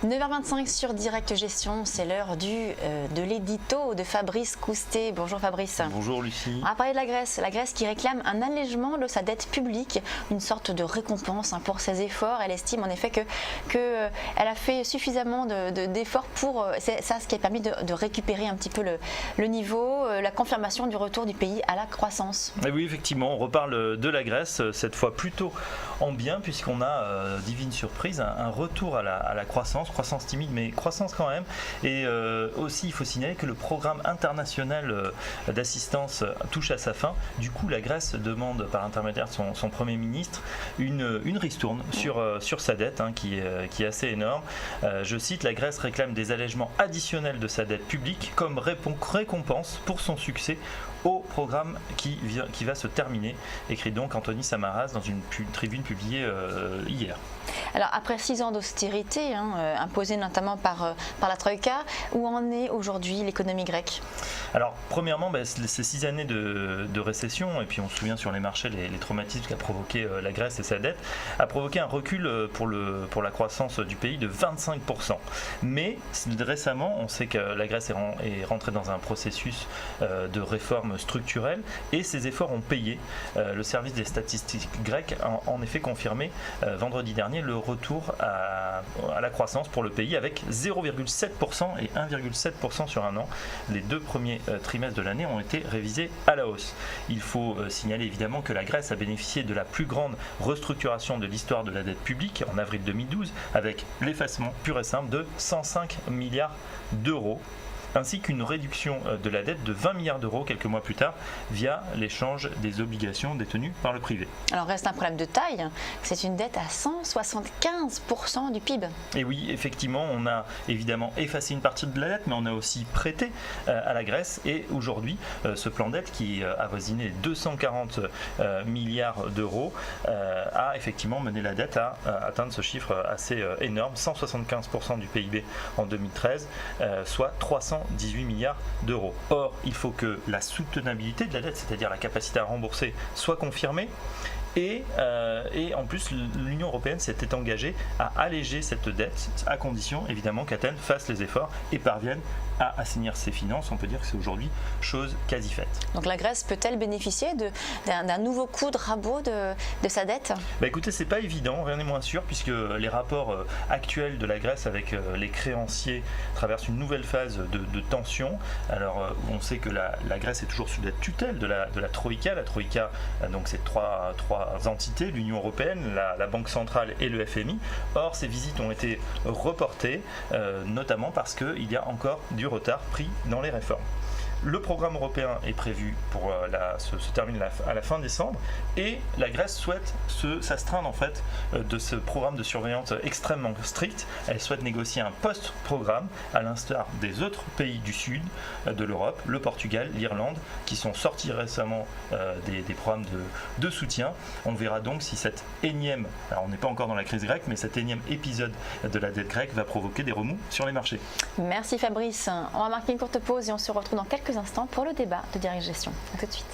9h25 sur Direct Gestion, c'est l'heure de l'édito de Fabrice Coustet. Bonjour Fabrice. Bonjour Lucie. On va parler de la Grèce qui réclame un allègement de sa dette publique, une sorte de récompense pour ses efforts. Elle estime en effet qu'elle a fait suffisamment d'efforts pour ça, ce qui a permis de récupérer un petit peu le niveau, la confirmation du retour du pays à la croissance. Et oui, effectivement, on reparle de la Grèce, cette fois plutôt en bien, puisqu'on a, divine surprise, un retour à la croissance timide, mais croissance quand même. Et aussi, il faut signaler que le programme international d'assistance touche à sa fin. Du coup, la Grèce demande par l'intermédiaire de son Premier ministre une ristourne sur sa dette, qui est assez énorme. Je cite, la Grèce réclame des allègements additionnels de sa dette publique comme récompense pour son succès au programme qui va se terminer, écrit donc Anthony Samaras dans une tribune publiée hier. Alors après 6 ans d'austérité, imposée notamment par la Troïka, où en est aujourd'hui l'économie grecque? Alors premièrement, ces 6 années de récession, et puis on se souvient sur les marchés les traumatismes qu'a provoqué la Grèce et sa dette, a provoqué un recul pour la croissance du pays de 25%. Mais récemment, on sait que la Grèce est rentrée dans un processus de réforme structurelle et ces efforts ont payé. Le service des statistiques grecques a en effet confirmé vendredi dernier le retour à la croissance pour le pays avec 0,7% et 1,7% sur un an. Les 2 premiers trimestres de l'année ont été révisés à la hausse. Il faut signaler évidemment que la Grèce a bénéficié de la plus grande restructuration de l'histoire de la dette publique en avril 2012 avec l'effacement pur et simple de 105 milliards d'euros, ainsi qu'une réduction de la dette de 20 milliards d'euros quelques mois plus tard via l'échange des obligations détenues par le privé. Alors reste un problème de taille, c'est une dette à 175% du PIB. Et oui, effectivement, on a évidemment effacé une partie de la dette, mais on a aussi prêté à la Grèce et aujourd'hui, ce plan dette qui avoisinait les 240 milliards d'euros a effectivement mené la dette à atteindre ce chiffre assez énorme, 175% du PIB en 2013, soit 318 milliards d'euros. Or, il faut que la soutenabilité de la dette, c'est-à-dire la capacité à rembourser, soit confirmée. Et en plus, l'Union européenne s'était engagée à alléger cette dette, à condition évidemment qu'Athènes fasse les efforts et parvienne à assainir ses finances. On peut dire que c'est aujourd'hui chose quasi faite. Donc la Grèce peut-elle bénéficier d'un nouveau coup de rabot de sa dette? Écoutez, c'est pas évident, rien n'est moins sûr, puisque les rapports actuels de la Grèce avec les créanciers traversent une nouvelle phase de tension. Alors on sait que la Grèce est toujours sous la tutelle de la Troïka. La Troïka, donc c'est trois entités, l'Union européenne, la Banque centrale et le FMI. Or, ces visites ont été reportées, notamment parce qu'il y a encore du retard pris dans les réformes. Le programme européen est prévu pour se termine à la fin décembre et la Grèce souhaite s'astreindre en fait de ce programme de surveillance extrêmement strict. Elle souhaite négocier un post-programme à l'instar des autres pays du sud de l'Europe, le Portugal, l'Irlande, qui sont sortis récemment des programmes de soutien. On verra donc si cette énième, alors on n'est pas encore dans la crise grecque, mais cet énième épisode de la dette grecque va provoquer des remous sur les marchés. Merci Fabrice. On va marquer une courte pause et on se retrouve dans quelques instants pour le débat de Direct Gestion. A tout de suite.